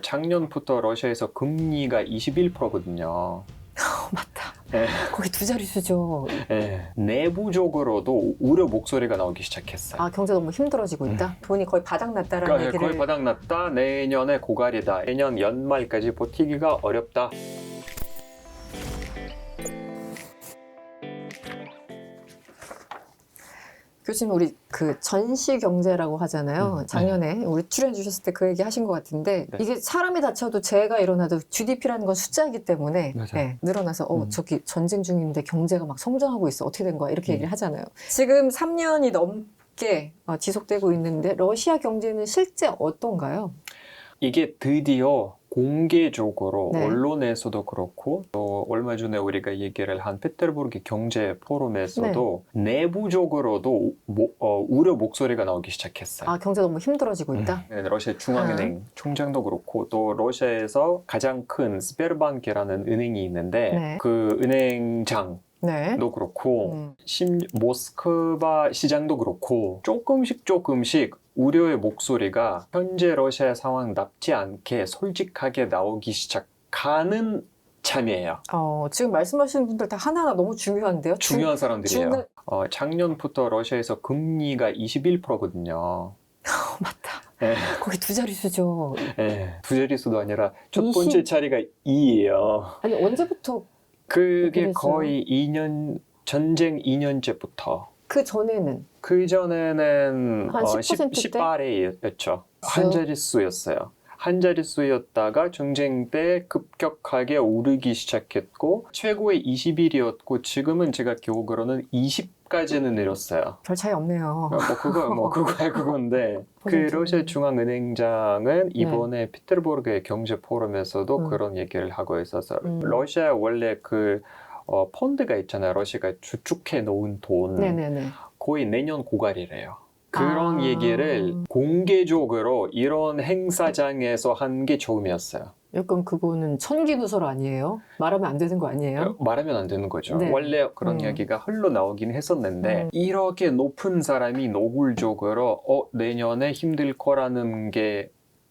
작년부터 러시아에서 금리가 21%거든요. 맞다. 네. 거기 두 자릿수죠. 네. 내부적으로도 우려 목소리가 나오기 시작했어요. 아, 경제가 너무 힘들어지고 있다? 돈이 거의 바닥났다라는 그러니까 얘기를. 거의 바닥났다. 내년에 고갈이다. 내년 연말까지 버티기가 어렵다. 교수님, 우리 그 전시 경제라고 하잖아요. 작년에 우리 출연해 주셨을 때 그 얘기 하신 것 같은데, 네. 이게 사람이 다쳐도 재해가 일어나도 GDP라는 건 숫자이기 때문에 네, 늘어나서 저기 전쟁 중인데 경제가 막 성장하고 있어. 어떻게 된 거야? 이렇게 얘기를 하잖아요. 지금 3년이 넘게 지속되고 있는데 러시아 경제는 실제 어떤가요? 이게 드디어 공개적으로 네. 언론에서도 그렇고 또 얼마 전에 우리가 얘기를 한 페테르부르크 경제 포럼에서도 내부적으로도 우려 목소리가 나오기 시작했어요. 아, 경제가 너무 힘들어지고 있다? 네, 러시아 중앙은행 총장도 그렇고 또 러시아에서 가장 큰 스베르방크라는 은행이 있는데 네. 그 은행장 네. 도 그렇고 모스크바 시장도 그렇고 조금씩 우려의 목소리가 현재 러시아의 상황 nap지 않게 솔직하게 나오기 시작하는 참이에요. 지금 말씀하시는 분들 다 하나하나 너무 중요한데요? 중요한 사람들이에요. 작년부터 러시아에서 금리가 21%거든요. 맞다. 네. 거기 두 자릿수죠. 네, 두 자릿수도 아니라 첫 번째 자리가 2예요. 아니, 언제부터? 그게 거의 2년, 전쟁 2년째부터. 그 전에는? 그 전에는 한 10%대? 18회였죠. 한 자릿수였어요. 한 자릿수였다가 전쟁 때 급격하게 오르기 시작했고 최고의 20일이었고 지금은 제가 기억으로는 20까지는 내렸어요. 별 차이 없네요. 그건데 그 러시아 중앙은행장은 이번에 페테르부르크의 경제 포럼에서도 그런 얘기를 하고 있어서 러시아 원래 그 펀드가 있잖아요. 러시아가 주축해 놓은 돈 네네네. 거의 내년 고갈이래요. 그런 얘기를 공개적으로 이런 행사장에서 한 게 처음이었어요. 약간 그거는 천기누설 아니에요? 말하면 안 되는 거 아니에요? 말하면 안 되는 거죠. 네. 원래 그런 이야기가 흘러나오긴 했었는데 이렇게 높은 사람이 노골적으로 내년에 힘들 거라는 게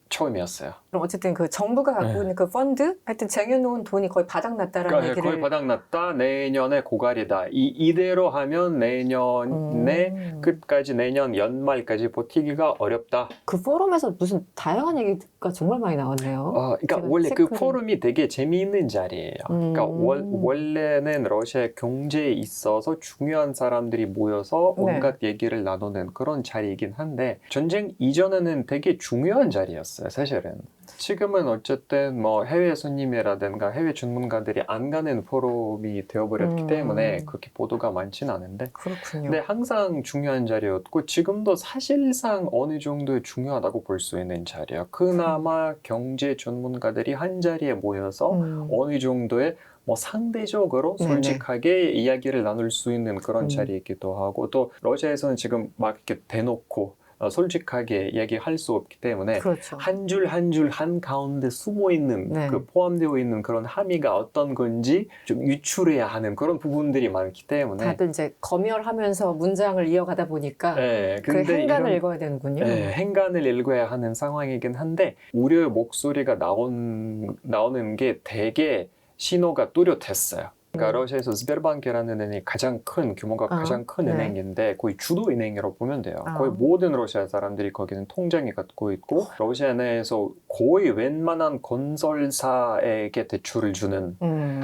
처음이었어요. 그럼 어쨌든 그 정부가 갖고 있는 그 펀드? 하여튼 쟁여놓은 돈이 거의 바닥났다라는 얘기를. 거의 바닥났다. 내년에 고갈이다. 이대로 하면 내년에 끝까지 내년 연말까지 버티기가 어렵다. 그 포럼에서 무슨 다양한 얘기가 정말 많이 나왔네요. 그러니까 원래 그 포럼이 되게 재미있는 자리예요. 그러니까 원래는 러시아 경제에 있어서 중요한 사람들이 모여서 온갖 얘기를 나누는 그런 자리이긴 한데 전쟁 이전에는 되게 중요한 자리였어요. 사실은. 지금은 어쨌든 뭐 해외 손님이라든가 해외 전문가들이 안 가는 포럼이 되어버렸기 때문에 그렇게 보도가 많지는 않은데 그렇군요. 근데 항상 중요한 자리였고 지금도 사실상 어느 정도 중요하다고 볼 수 있는 자리야. 그나마 경제 전문가들이 한 자리에 모여서 어느 정도의 뭐 상대적으로 솔직하게 이야기를 나눌 수 있는 그런 자리이기도 하고 또 러시아에서는 지금 막 이렇게 대놓고 솔직하게 이야기할 수 없기 때문에 한 줄 한 줄 한가운데 숨어있는 그 포함되어 있는 그런 함의가 어떤 건지 좀 유출해야 하는 그런 부분들이 많기 때문에 다들 이제 검열하면서 문장을 이어가다 보니까 그 행간을 읽어야 되는군요. 네, 행간을 읽어야 하는 상황이긴 한데 우려의 목소리가 나오는 게 되게 신호가 뚜렷했어요. 그러니까 러시아에서 스베르방크라는 은행이 가장 큰 규모가 가장 큰 은행인데 거의 주도 은행이라고 보면 돼요. 거의 모든 러시아 사람들이 거기는 통장이 갖고 있고 러시아 내에서 거의 웬만한 건설사에게 대출을 주는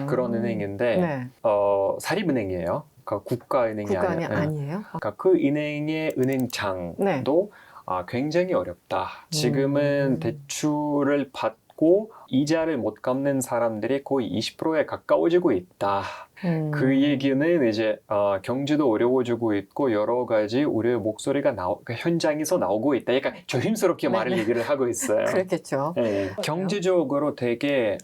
그런 은행인데 사립은행이에요. 그러니까 국가은행이 아니에요? 그러니까 그 은행의 은행장도 굉장히 어렵다. 지금은 대출을 받고 이자를 못 갚는 사람들이 거의 20%에 가까워지고 있다. 그 얘기는 이제 경제도 어려워지고 있고 여러 가지 우려의 목소리가 현장에서 나오고 있다. 약간 조심스럽게 얘기를 하고 있어요. 그렇겠죠. 경제적으로 되게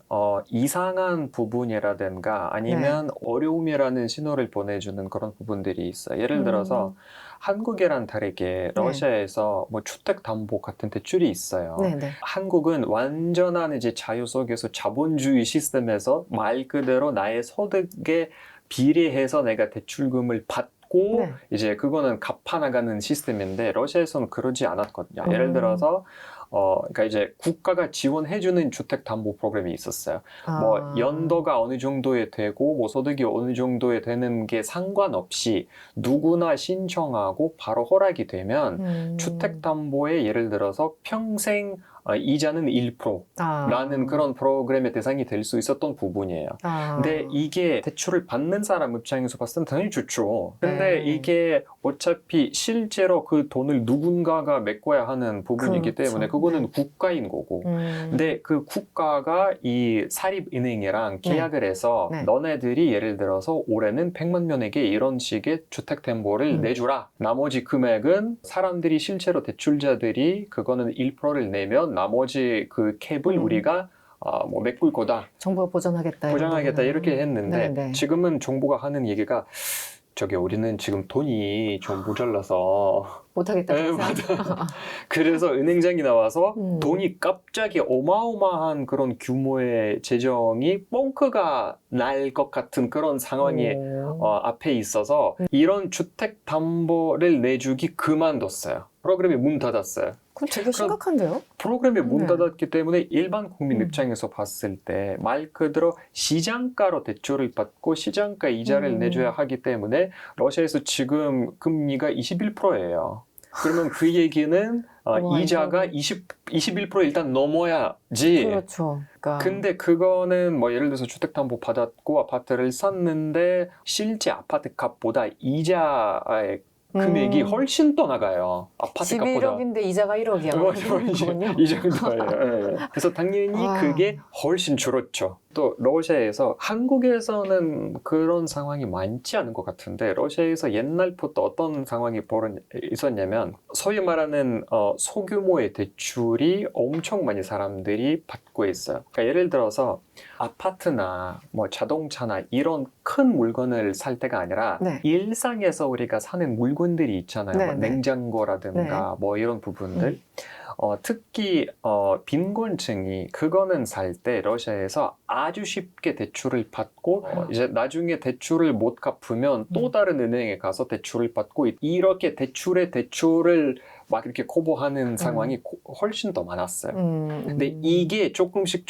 이상한 부분이라든가 아니면 어려움이라는 신호를 보내주는 그런 부분들이 있어요. 예를 들어서 한국이랑 다르게 러시아에서 뭐 주택담보 같은 대출이 있어요. 한국은 완전한 이제 자유 속에서 자본주의 시스템에서 말 그대로 나의 소득에 비례해서 내가 대출금을 받고 이제 그거는 갚아나가는 시스템인데 러시아에서는 그러지 않았거든요. 예를 들어서 그러니까 이제 국가가 지원해주는 주택담보 프로그램이 있었어요. 뭐 연도가 어느 정도에 되고 뭐 소득이 어느 정도에 되는 게 상관없이 누구나 신청하고 바로 허락이 되면 주택담보에 예를 들어서 평생 이자는 1%라는 그런 프로그램의 대상이 될 수 있었던 부분이에요. 근데 이게 대출을 받는 사람 입장에서 봤을 땐 당연히 좋죠. 근데 이게 어차피 실제로 그 돈을 누군가가 메꿔야 하는 부분이기 그렇죠. 때문에 그거는 국가인 거고. 근데 그 국가가 이 사립은행이랑 계약을 해서 너네들이 예를 들어서 올해는 100만 명에게 이런 식의 주택담보를 내주라. 나머지 금액은 사람들이 실제로 대출자들이 그거는 1%를 내면 나머지 그 캡을 우리가 뭐 메꿀 거다. 정부가 보장하겠다. 보장하겠다 이렇게 했는데 네네. 지금은 정부가 하는 얘기가 저기 우리는 지금 돈이 좀 모자라서 못하겠다. 네, 맞아. 그래서 은행장이 나와서 돈이 갑자기 어마어마한 그런 규모의 재정이 뻥크가 날 것 같은 그런 상황이 앞에 있어서 이런 주택담보를 내주기 그만뒀어요. 프로그램이 문 닫았어요. 그럼 되게 심각한데요? 프로그램이 문 닫았기 때문에 일반 국민 입장에서 봤을 때 말 그대로 시장가로 대출을 받고 시장가 이자를 내줘야 하기 때문에 러시아에서 지금 금리가 21%예요. 그러면 그 얘기는 이자가 21% 일단 넘어야지. 그렇죠. 그러니까. 근데 그거는 뭐 예를 들어서 주택담보 받았고 아파트를 샀는데 실제 아파트 값보다 이자의 금액이 훨씬 더 나가요. 아파트 집이 값보다. 1억인데 이자가 1억이야. 이 정도예요. 그래서 당연히 그게 훨씬 줄었죠. 또 러시아에서 한국에서는 그런 상황이 많지 않은 것 같은데 러시아에서 옛날부터 어떤 상황이 있었냐면 소위 말하는 소규모의 대출이 엄청 많이 사람들이 받고 있어요. 그러니까 예를 들어서 아파트나 뭐 자동차나 이런 큰 물건을 살 때가 아니라 일상에서 우리가 사는 물건들이 있잖아요. 뭐 냉장고라든가 뭐 이런 부분들. 특히 빈곤층이 그거는 살 때 러시아에서 아주 쉽게 대출을 받고 이제 나중에 대출을 못 갚으면 또 다른 은행에 가서 대출을 받고 이렇게 대출을 막 이렇게 커버하는 상황이 훨씬 더 많았어요. 근데 이게 조금씩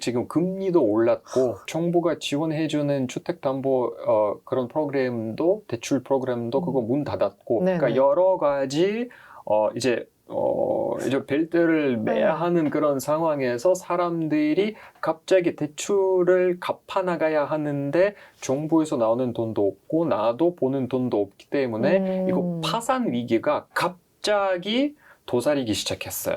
지금 금리도 올랐고 정부가 지원해주는 주택담보 그런 프로그램도 대출 프로그램도 그거 문 닫았고 그러니까 여러 가지 이제 벨트를 매야 하는 그런 상황에서 사람들이 갑자기 대출을 갚아나가야 하는데 정부에서 나오는 돈도 없고 나도 보는 돈도 없기 때문에 이거 파산 위기가 갑자기 도사리기 시작했어요.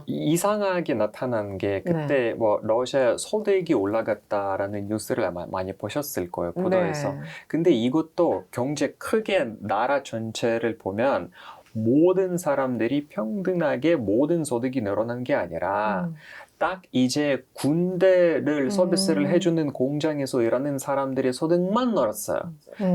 이상하게 나타난 게 그때 뭐 러시아 소득이 올라갔다라는 뉴스를 아마 많이 보셨을 거예요. 보도에서. 근데 이것도 경제 크게 나라 전체를 보면 모든 사람들이 평등하게 모든 소득이 늘어난 게 아니라 딱 이제 군대를 서비스를 해주는 공장에서 일하는 사람들의 소득만 늘었어요.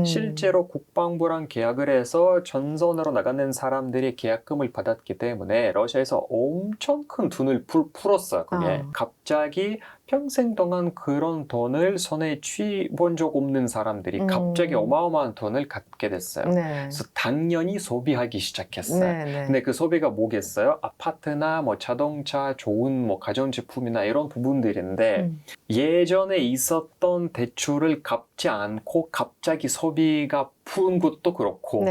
실제로 국방부랑 계약을 해서 전선으로 나가는 사람들이 계약금을 받았기 때문에 러시아에서 엄청 큰 돈을 풀었어요. 그게 갑자기 평생 동안 그런 돈을 손에 쥐본 적 없는 사람들이 갑자기 어마어마한 돈을 갖게 됐어요. 그래서 당연히 소비하기 시작했어요. 근데 그 소비가 뭐겠어요? 아파트나 뭐 자동차, 좋은 뭐 가전제품이나 이런 부분들인데 예전에 있었던 대출을 갚지 않고 갑자기 소비가 푸는 것도 그렇고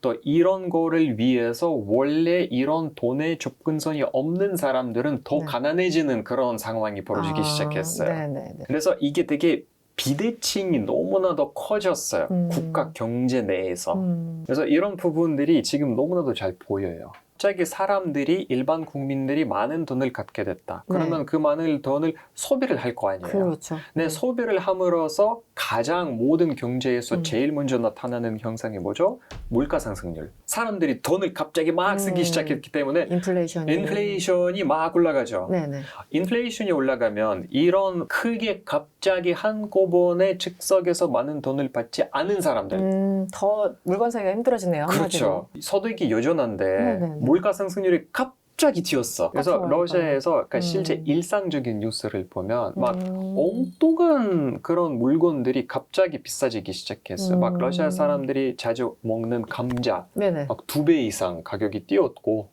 또 이런 거를 위해서 원래 이런 돈에 접근성이 없는 사람들은 더 가난해지는 그런 상황이 벌어지기 시작했어요. 그래서 이게 되게 비대칭이 너무나도 커졌어요. 국가 경제 내에서. 그래서 이런 부분들이 지금 너무나도 잘 보여요. 갑자기 사람들이 일반 국민들이 많은 돈을 갖게 됐다. 그러면 그 많은 돈을 소비를 할 거 아니에요. 그렇죠. 근데 소비를 함으로써 가장 모든 경제에서 제일 먼저 나타나는 현상이 뭐죠? 물가 상승률. 사람들이 돈을 갑자기 막 쓰기 시작했기 때문에 인플레이션이 막 올라가죠. 인플레이션이 올라가면 이런 크게 갑자기 한꺼번에 즉석에서 많은 돈을 받지 않은 사람들. 더 물건 사기가 힘들어지네요. 그렇죠. 소득이 여전한데 물가 상승률이 갑자기 튀었어. 그래서 러시아에서 그러니까 실제 일상적인 뉴스를 보면 막 엉뚱한 그런 물건들이 갑자기 비싸지기 시작했어요. 막 러시아 사람들이 자주 먹는 감자 막 2배 이상 가격이 뛰었고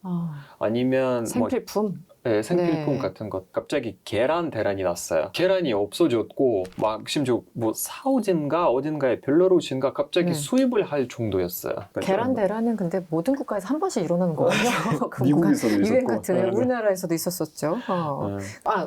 아니면 생필품 생필품 네. 같은 것 갑자기 계란 대란이 났어요. 계란이 없어졌고 막 심지어 뭐 사우진가 어딘가에 벨라루스인가 갑자기 네. 수입을 할 정도였어요. 계란 대란은 근데 모든 국가에서 한 번씩 일어나는 거거든요. 그 미국에서도 뭔가 유행 있었고. 같은 게 우리나라에서도 있었었죠.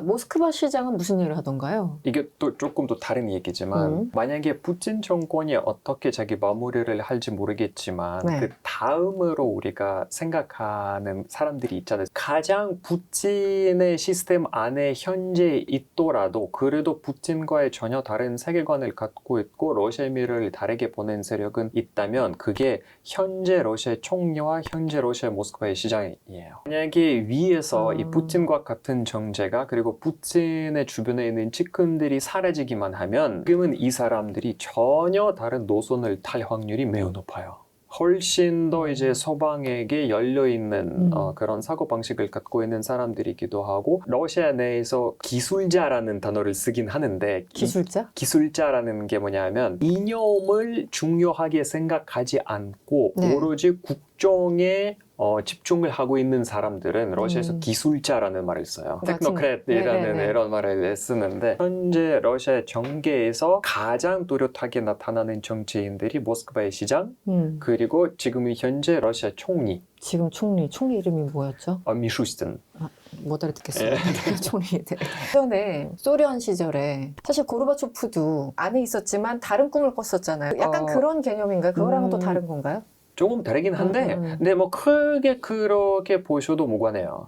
모스크바 시장은 무슨 일을 하던가요? 이게 또 조금 더 다른 얘기지만 만약에 푸틴 정권이 어떻게 자기 마무리를 할지 모르겠지만 네. 그 다음으로 우리가 생각하는 사람들이 있잖아요. 가장 푸틴의 시스템 안에 현재 있더라도 그래도 푸틴과의 전혀 다른 세계관을 갖고 있고 러시아 미래를 다르게 보는 세력은 있다면 그게 현재 러시아의 총리와 현재 러시아 모스크바의 시장이에요. 만약에 위에서 이 푸틴과 같은 정제가 그리고 푸틴의 주변에 있는 측근들이 사라지기만 하면 지금은 이 사람들이 전혀 다른 노선을 탈 확률이 매우 높아요. 훨씬 더 이제 서방에게 열려있는 그런 사고방식을 갖고 있는 사람들이기도 하고 러시아 내에서 기술자라는 단어를 쓰긴 하는데 기술자? 기술자라는 게 뭐냐면 이념을 중요하게 생각하지 않고 네. 오로지 국정에 집중을 하고 있는 사람들은 러시아에서 기술자라는 말을 써요. 테크노크렛이라는 이런 말을 쓰는데 현재 러시아 정계에서 가장 뚜렷하게 나타나는 정치인들이 모스크바의 시장 그리고 지금 현재 러시아 총리 지금 총리 이름이 뭐였죠? 미슈스틴 못 알아듣겠어요. 총리. 예전에 소련 시절에 사실 고르바초프도 안에 있었지만 다른 꿈을 꿨었잖아요. 약간 그런 개념인가요? 그거랑은 또 다른 건가요? 조금 다르긴 한데 근데 뭐 크게 그렇게 보셔도 무관해요.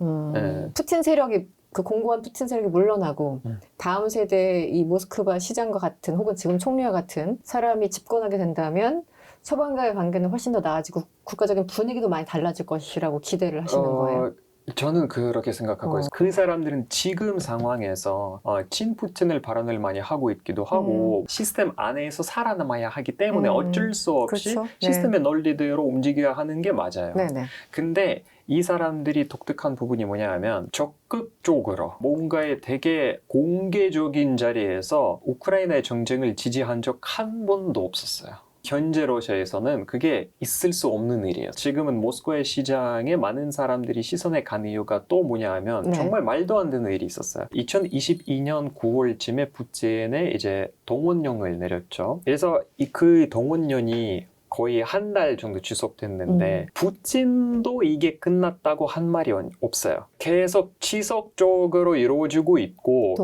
푸틴 세력이 그 공고한 푸틴 세력이 물러나고 다음 세대의 이 모스크바 시장과 같은 혹은 지금 총리와 같은 사람이 집권하게 된다면 서방과의 관계는 훨씬 더 나아지고 국가적인 분위기도 많이 달라질 것이라고 기대를 하시는 거예요. 저는 그렇게 생각하고 있어요. 그 사람들은 지금 상황에서 친푸틴을 발언을 많이 하고 있기도 하고 시스템 안에서 살아남아야 하기 때문에 어쩔 수 없이 그렇죠. 시스템의 논리대로 움직여야 하는 게 맞아요. 네네. 근데 이 사람들이 독특한 부분이 뭐냐 하면 적극적으로 뭔가의 되게 공개적인 자리에서 우크라이나의 전쟁을 지지한 적 한 번도 없었어요. 현재 러시아에서는 그게 있을 수 없는 일이에요. 지금은 모스크바의 시장에 많은 사람들이 시선에 간 이유가 또 뭐냐 하면 정말 말도 안 되는 일이 있었어요. 2022년 9월쯤에 푸틴에 이제 동원령을 내렸죠. 그래서 그 동원령이 거의 한 달 정도 지속됐는데 푸틴도 이게 끝났다고 한 말이 없어요. 계속 지속적으로 이루어지고 있고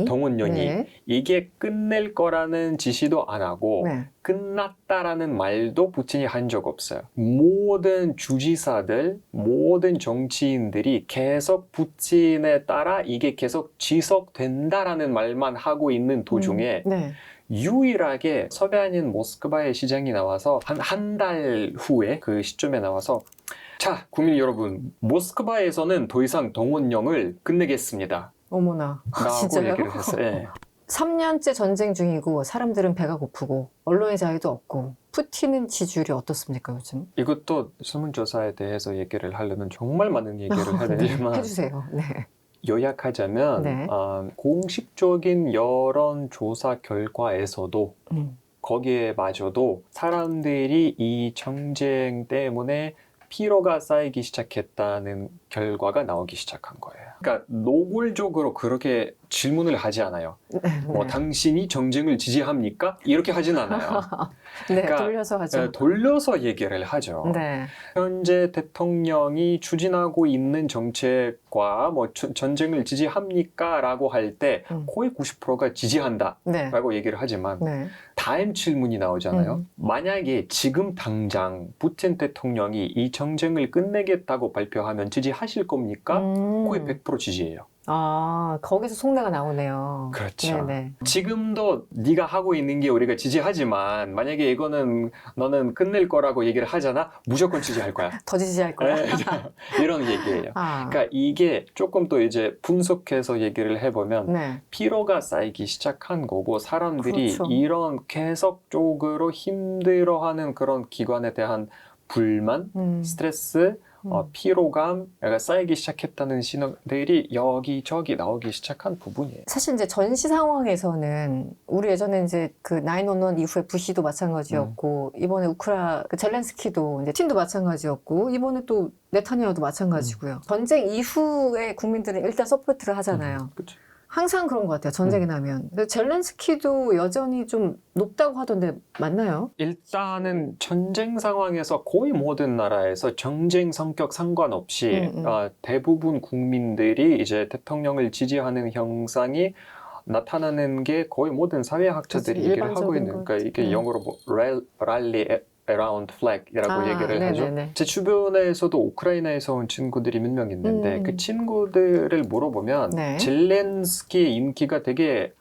동원령이 이게 끝낼 거라는 지시도 안 하고 끝났다라는 말도 푸틴이 한 적 없어요. 모든 주지사들, 모든 정치인들이 계속 푸틴에 따라 이게 계속 지속된다라는 말만 하고 있는 도중에 유일하게 서베아닌 모스크바의 시장이 나와서 한 달 후에 그 시점에 나와서 자, 국민 여러분, 모스크바에서는 더 이상 동원령을 끝내겠습니다. 어머나, 라고 진짜요? 얘기를 했어요. 네. 3년째 전쟁 중이고 사람들은 배가 고프고 언론의 자유도 없고 푸틴은 지지율이 어떻습니까 요즘? 이것도 설문조사에 대해서 얘기를 하려면 정말 많은 얘기를 해야 되지만 해주세요. 네. 요약하자면 공식적인 여론조사 결과에서도 거기에 마저도 사람들이 이 전쟁 때문에 피로가 쌓이기 시작했다는 결과가 나오기 시작한 거예요. 그러니까 노골적으로 그렇게 질문을 하지 않아요. 뭐 당신이 전쟁을 지지합니까? 이렇게 하진 않아요. 그러니까 돌려서 하죠. 돌려서 얘기를 하죠. 현재 대통령이 추진하고 있는 정책과 뭐 전쟁을 지지합니까? 라고 할 때 거의 90%가 지지한다 라고 얘기를 하지만 다음 질문이 나오잖아요. 만약에 지금 당장 푸틴 대통령이 이 전쟁을 끝내겠다고 발표하면 지지하실 겁니까? 거의 100% 지지해요. 아, 거기서 속내가 나오네요. 그렇죠. 지금도 네가 하고 있는 게 우리가 지지하지만 만약에 이거는 너는 끝낼 거라고 얘기를 하잖아. 무조건 지지할 거야. 더 지지할 거야. 이런 얘기예요. 그러니까 이게 조금 더 이제 분석해서 얘기를 해보면 피로가 쌓이기 시작한 거고 사람들이 이런 계속적으로 힘들어하는 그런 기관에 대한 불만, 스트레스, 피로감 쌓이기 시작했다는 신호들이 여기저기 나오기 시작한 부분이에요. 사실 이제 전시 상황에서는 우리 예전에 이제 그 9/11 이후에 부시도 마찬가지였고 이번에 그 젤렌스키도 이제 틴도 마찬가지였고 이번에 또 네타냐후도 마찬가지고요. 전쟁 이후에 국민들은 일단 서포트를 하잖아요. 그렇죠. 항상 그런 것 같아요. 전쟁이 나면. 근데 젤렌스키도 여전히 좀 높다고 하던데 맞나요? 일단은 전쟁 상황에서 거의 모든 나라에서 정쟁 성격 상관없이 대부분 국민들이 이제 대통령을 지지하는 형상이 나타나는 게 거의 모든 사회학자들이 그치, 얘기를 하고 있는. 그러니까 이게 영어로 뭐 rally around flag이라고 얘기를 하죠. 제 주변에서도 우크라이나에서 온 친구들이 몇 명 있는데 그 친구들을 물어보면 젤렌스키의 인기가 되게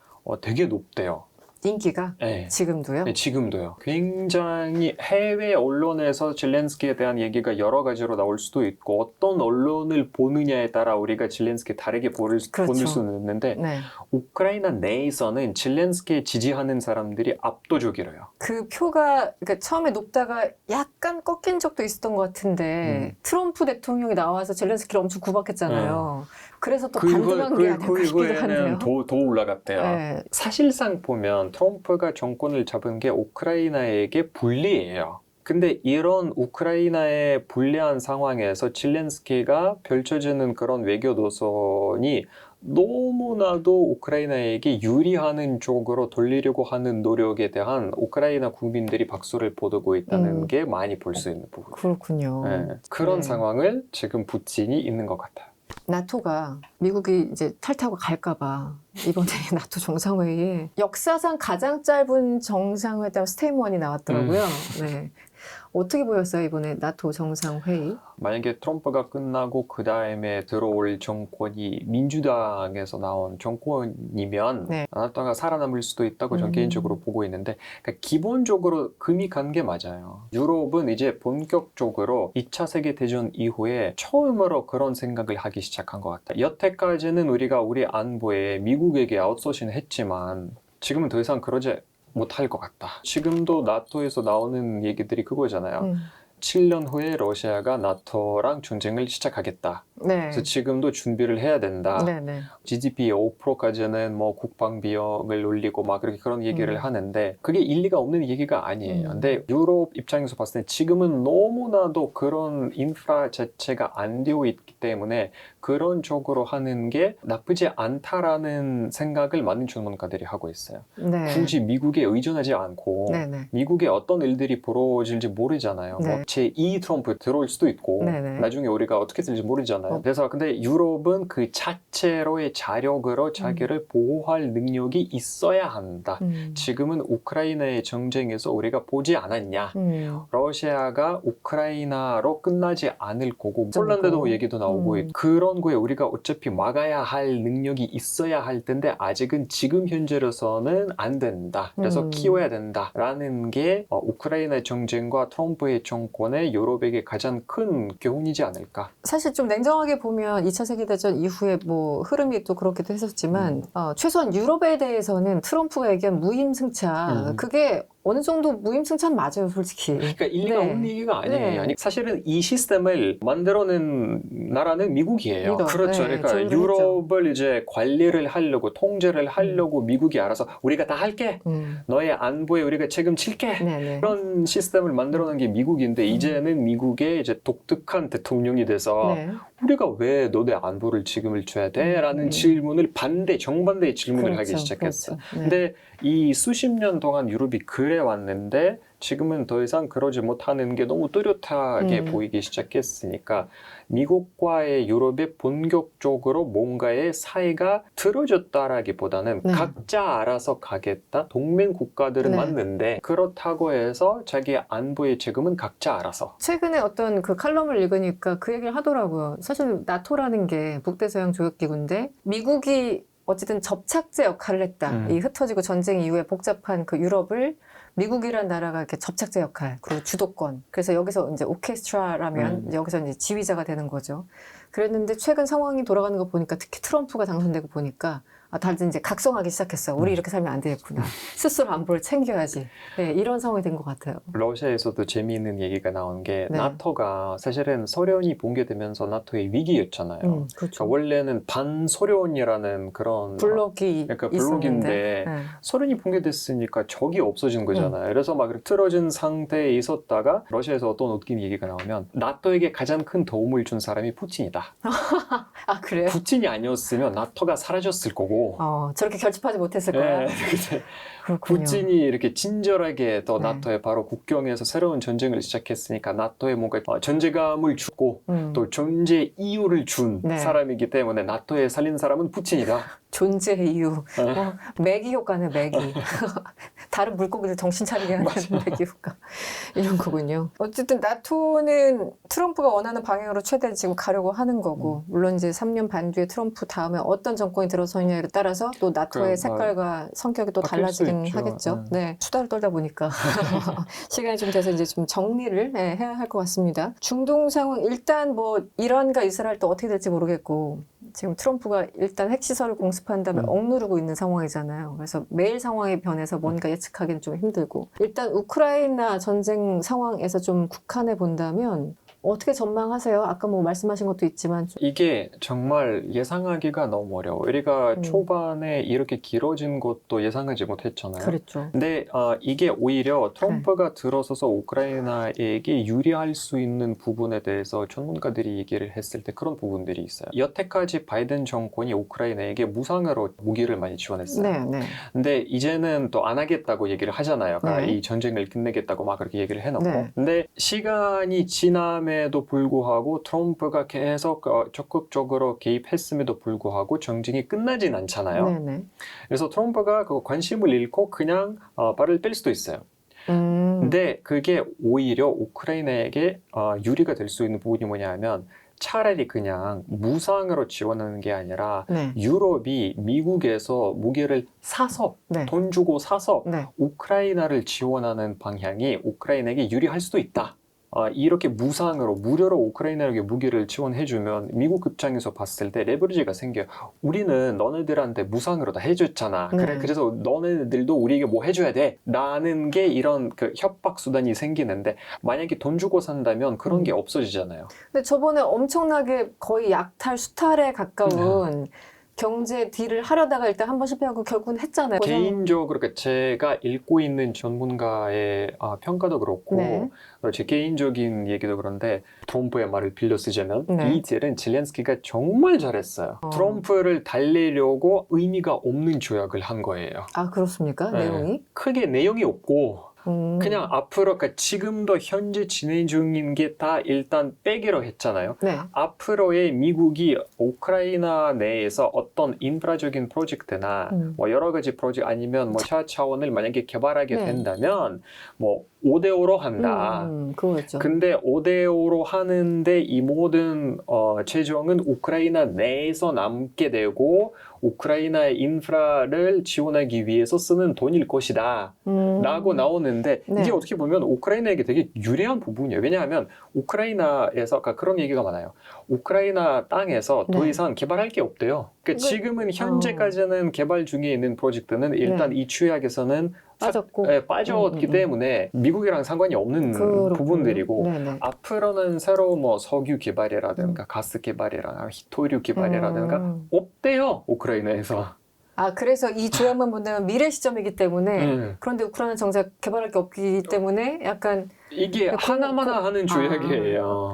높대요. 인기가? 네. 지금도요? 네, 지금도요. 굉장히 해외 언론에서 젤렌스키에 대한 얘기가 여러 가지로 나올 수도 있고 어떤 언론을 보느냐에 따라 우리가 젤렌스키 다르게 보는 수는 있는데 우크라이나 내에서는 젤렌스키 지지하는 사람들이 압도적이래요. 그 표가 그러니까 처음에 높다가 약간 꺾인 적도 있었던 것 같은데 트럼프 대통령이 나와서 젤렌스키를 엄청 구박했잖아요. 그래서 또 반등한 게 아닐까 싶기도 한데요. 더 올라갔대요. 네. 사실상 보면 트럼프가 정권을 잡은 게 우크라이나에게 불리해요. 근데 이런 우크라이나의 불리한 상황에서 젤렌스키가 펼쳐지는 그런 외교 노선이 너무나도 우크라이나에게 유리하는 쪽으로 돌리려고 하는 노력에 대한 우크라이나 국민들이 박수를 보내고 있다는 게 많이 볼 수 있는 부분. 그렇군요. 네. 그런 상황을 지금 푸틴이 있는 것 같아요. 나토가 미국이 이제 탈퇴하고 갈까봐 이번에 나토 정상회의에 역사상 가장 짧은 정상회담 스테이먼이 나왔더라고요. 네. 어떻게 보였어요, 이번에 나토 정상회의? 만약에 트럼프가 끝나고 그 다음에 들어올 정권이 민주당에서 나온 정권이면 나토가 살아남을 수도 있다고 저는 개인적으로 보고 있는데 그러니까 기본적으로 금이 간 게 맞아요. 유럽은 이제 본격적으로 2차 세계대전 이후에 처음으로 그런 생각을 하기 시작한 것 같아요. 여태까지는 우리가 우리 안보에 미국에게 아웃소싱 했지만 지금은 더 이상 그러지 못할 것 같다. 지금도 나토에서 나오는 얘기들이 그거잖아요. 7년 후에 러시아가 나토랑 전쟁을 시작하겠다. 그래서 지금도 준비를 해야 된다. GDP 5%까지는 뭐 국방 비용을 올리고 막 그렇게 그런 얘기를 하는데 그게 일리가 없는 얘기가 아니에요. 근데 유럽 입장에서 봤을 때 지금은 너무나도 그런 인프라 자체가 안 되어 있기 때문에 그런 쪽으로 하는 게 나쁘지 않다라는 생각을 많은 전문가들이 하고 있어요. 굳이 미국에 의존하지 않고 미국에 어떤 일들이 벌어질지 모르잖아요. 뭐 제2 트럼프 들어올 수도 있고 나중에 우리가 어떻게 될지 모르잖아요. 그래서 근데 유럽은 그 자체로의 자력으로 자기를 보호할 능력이 있어야 한다. 지금은 우크라이나의 전쟁에서 우리가 보지 않았냐. 러시아가 우크라이나로 끝나지 않을 거고 폴란드도 얘기도 나오고 그런 거에 우리가 어차피 막아야 할 능력이 있어야 할 텐데 아직은 지금 현재로서는 안 된다. 그래서 키워야 된다라는 게 우크라이나 전쟁과 트럼프의 정권의 유럽에게 가장 큰 교훈이지 않을까. 사실 좀 냉정하게 보면 2차 세계대전 이후에 뭐 흐름이 또 그렇기도 했었지만 최소한 유럽에 대해서는 트럼프가 얘기한 무임승차 그게 어느 정도 무임승차 맞아요, 솔직히. 그러니까 일리가 없는 얘기가 아니에요. 아니, 사실은 이 시스템을 만들어낸 나라는 미국이에요. 그렇죠. 그러니까 유럽을 이제 관리를 하려고 통제를 하려고 미국이 알아서 우리가 다 할게. 너의 안보에 우리가 책임질게. 그런 시스템을 만들어낸 게 미국인데 이제는 미국의 이제 독특한 대통령이 돼서 우리가 왜 너네 안보를 책임을 져야 돼? 라는 질문을 정반대의 질문을 하기 시작했어. 근데 이 수십 년 동안 유럽이 그래 왔는데 지금은 더 이상 그러지 못하는 게 너무 뚜렷하게 보이기 시작했으니까 미국과의 유럽의 본격적으로 뭔가의 사이가 틀어졌다라기보다는 각자 알아서 가겠다. 동맹 국가들은 맞는데 그렇다고 해서 자기 안보의 책임은 각자 알아서. 최근에 어떤 그 칼럼을 읽으니까 그 얘기를 하더라고요. 사실 나토라는 게 북대서양 조약기구인데 미국이 어쨌든 접착제 역할을 했다. 이 흩어지고 전쟁 이후에 복잡한 그 유럽을 미국이란 나라가 이렇게 접착제 역할, 그리고 주도권. 그래서 여기서 이제 오케스트라라면 여기서 이제 지휘자가 되는 거죠. 그랬는데 최근 상황이 돌아가는 거 보니까 특히 트럼프가 당선되고 보니까 다들 이제 각성하기 시작했어. 우리 이렇게 살면 안 되겠구나. 스스로 안보를 챙겨야지. 네, 이런 상황이 된 것 같아요. 러시아에서도 재미있는 얘기가 나온 게 네. 나토가 사실은 소련이 붕괴되면서 나토의 위기였잖아요. 그렇죠. 그러니까 원래는 반소련이라는 그런 블록이 그러니까 있었는데. 블록인데 네. 소련이 붕괴됐으니까 적이 없어진 거잖아요. 그래서 막 이렇게 틀어진 상태에 있었다가 러시아에서 어떤 웃긴 얘기가 나오면 나토에게 가장 큰 도움을 준 사람이 푸틴이다. 아, 그래요? 푸틴이 아니었으면 나토가 사라졌을 거고. 저렇게 결집하지 못했을 거야. 네, 그렇군요. 푸틴이 이렇게 친절하게 또 네. 나토에 바로 국경에서 새로운 전쟁을 시작했으니까 나토에 뭔가 존재감을 주고 또 존재 이유를 준 네. 사람이기 때문에 나토에 살린 사람은 푸틴이다. 존재의 이유. 매기 효과네, 매기. 다른 물고기들 정신 차리게 하는 매기 효과. 이런 거군요. 어쨌든 나토는 트럼프가 원하는 방향으로 최대한 지금 가려고 하는 거고, 물론 이제 3년 반 뒤에 트럼프 다음에 어떤 정권이 들어서느냐에 따라서 또 나토의 색깔과 성격이 또 달라지긴 하겠죠. 네. 수다를 떨다 보니까 시간이 좀 돼서 이제 좀 정리를 해야 할 것 같습니다. 중동 상황, 일단 뭐 이란과 이스라엘 또 어떻게 될지 모르겠고, 지금 트럼프가 일단 핵시설을 공습한 다음에 억누르고 있는 상황이잖아요. 그래서 매일 상황이 변해서 뭔가 예측하기는 좀 힘들고. 일단 우크라이나 전쟁 상황에서 좀 국한해 본다면 어떻게 전망하세요? 아까 뭐 말씀하신 것도 있지만. 이게 정말 예상하기가 너무 어려워. 우리가 초반에 이렇게 길어진 것도 예상하지 못했잖아요. 그랬죠. 근데 이게 오히려 트럼프가 들어서서 우크라이나에게 유리할 수 있는 부분에 대해서 전문가들이 얘기를 했을 때 그런 부분들이 있어요. 여태까지 바이든 정권이 우크라이나에게 무상으로 무기를 많이 지원했어요. 네, 네. 근데 이제는 또 안 하겠다고 얘기를 하잖아요. 그러니까 네. 이 전쟁을 끝내겠다고 막 그렇게 얘기를 해놓고. 네. 근데 시간이 지남에도 불구하고 트럼프가 계속 적극적으로 개입했음에도 불구하고 전쟁이 끝나진 않잖아요. 네, 네. 그래서 트럼프가 그 관심을 잃고 그냥 발을 뺄 수도 있어요. 근데 그게 오히려 우크라이나에게 유리가 될 수 있는 부분이 뭐냐면 차라리 그냥 무상으로 지원하는 게 아니라 네. 유럽이 미국에서 무기를 사서 네. 돈 주고 사서 네. 우크라이나를 지원하는 방향이 우크라이나에게 유리할 수도 있다. 이렇게 무상으로 무료로 우크라이나에게 무기를 지원해주면 미국 입장에서 봤을 때 레버리지가 생겨요. 우리는 너네들한테 무상으로 다 해줬잖아. 네. 그래, 그래서 너네들도 우리에게 뭐 해줘야 돼. 라는 게 이런 그 협박 수단이 생기는데 만약에 돈 주고 산다면 그런 게 없어지잖아요. 근데 저번에 엄청나게 거의 약탈, 수탈에 가까운 경제 딜을 하려다가 일단 한번 실패하고 결국은 했잖아요. 개인적으로 제가 읽고 있는 전문가의 평가도 그렇고 네. 제 개인적인 얘기도 그런데 트럼프의 말을 빌려 쓰자면 네. 이 딜은 젤렌스키가 정말 잘했어요. 트럼프를 달래려고 의미가 없는 조약을 한 거예요. 아, 그렇습니까? 네. 내용이? 크게 내용이 없고 그냥 앞으로 그러니까 지금도 현재 진행 중인 게 다 일단 빼기로 했잖아요. 네. 앞으로의 미국이 우크라이나 내에서 어떤 인프라적인 프로젝트나 뭐 여러 가지 프로젝트 아니면 뭐 차원을 만약에 개발하게 네. 된다면 뭐 5대5로 한다. 그거였죠. 근데 5대5로 하는데 이 모든 재정은 우크라이나 내에서 남게 되고 우크라이나의 인프라를 지원하기 위해서 쓰는 돈일 것이다 라고 나오는데 네. 이게 어떻게 보면 우크라이나에게 되게 유리한 부분이에요. 왜냐하면 우크라이나에서 그런 얘기가 많아요. 우크라이나 땅에서 더 네. 이상 개발할 게 없대요. 그러니까 지금은 현재까지는 개발 중에 있는 프로젝트는 일단 이 조약에서는 빠졌고. 빠졌기 때문에 미국이랑 상관이 없는 부분들이고 네네. 앞으로는 새로 뭐 석유 개발이라든가 가스 개발이라든가 히토류 개발이라든가 없대요 우크라이나에서. 아, 그래서 이 조약만 본다면 미래 시점이기 때문에 그런데 우크라이나 정작 개발할 게 없기 때문에 약간 이게 하나만 하는 조약이에요.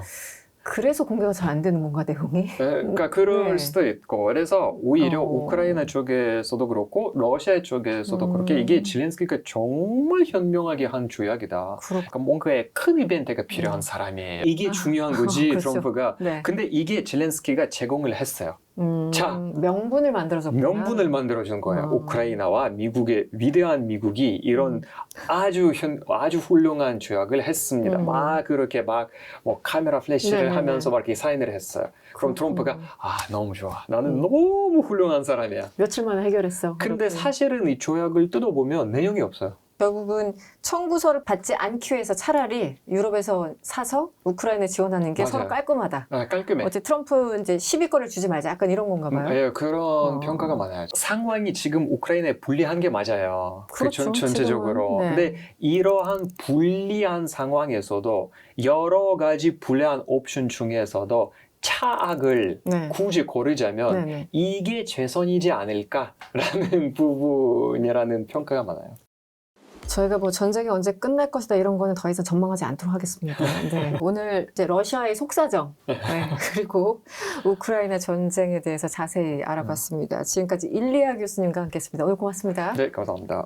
그래서 공개가 잘 안 되는 건가, 내용이? 그러니까 그럴 네. 수도 있고 그래서 오히려 우크라이나 쪽에서도 그렇고 러시아 쪽에서도 그렇게 이게 젤렌스키가 정말 현명하게 한 조약이다. 그러니까 뭔가의 큰 이벤트가 필요한 사람이에요. 이게 중요한 거지 그렇죠. 트럼프가. 네. 근데 이게 젤렌스키가 제공을 했어요. 자, 명분을 만들어줬구나. 명분을 만들어준 거예요. 우크라이나와 미국의 위대한 미국이 이런 아주 훌륭한 조약을 했습니다. 막 그렇게 막 뭐 카메라 플래시를 하면서 막 이렇게 사인을 했어요. 그럼 트럼프가 너무 좋아. 나는 너무 훌륭한 사람이야. 며칠 만에 해결했어. 근데 그렇게. 사실은 이 조약을 뜯어보면 내용이 없어요. 결국은 청구서를 받지 않기 위해서 차라리 유럽에서 사서 우크라이나에 지원하는 게 맞아요. 서로 깔끔하다. 깔끔해. 어째 트럼프 이제 시비거리를 주지 말자. 약간 이런 건가 봐요. 예, 그런 어. 평가가 많아요. 상황이 지금 우크라이나에 불리한 게 맞아요. 그렇죠, 전체적으로. 지금은. 네. 근데 이러한 불리한 상황에서도 여러 가지 불리한 옵션 중에서도 차악을 네. 굳이 고르자면 네네. 이게 최선이지 않을까라는 부분이라는 평가가 많아요. 저희가 뭐 전쟁이 언제 끝날 것이다 이런 거는 더 이상 전망하지 않도록 하겠습니다. 네. 오늘 이제 러시아의 속사정 네. 그리고 우크라이나 전쟁에 대해서 자세히 알아봤습니다. 지금까지 일리아 교수님과 함께했습니다. 오늘 고맙습니다. 네, 감사합니다.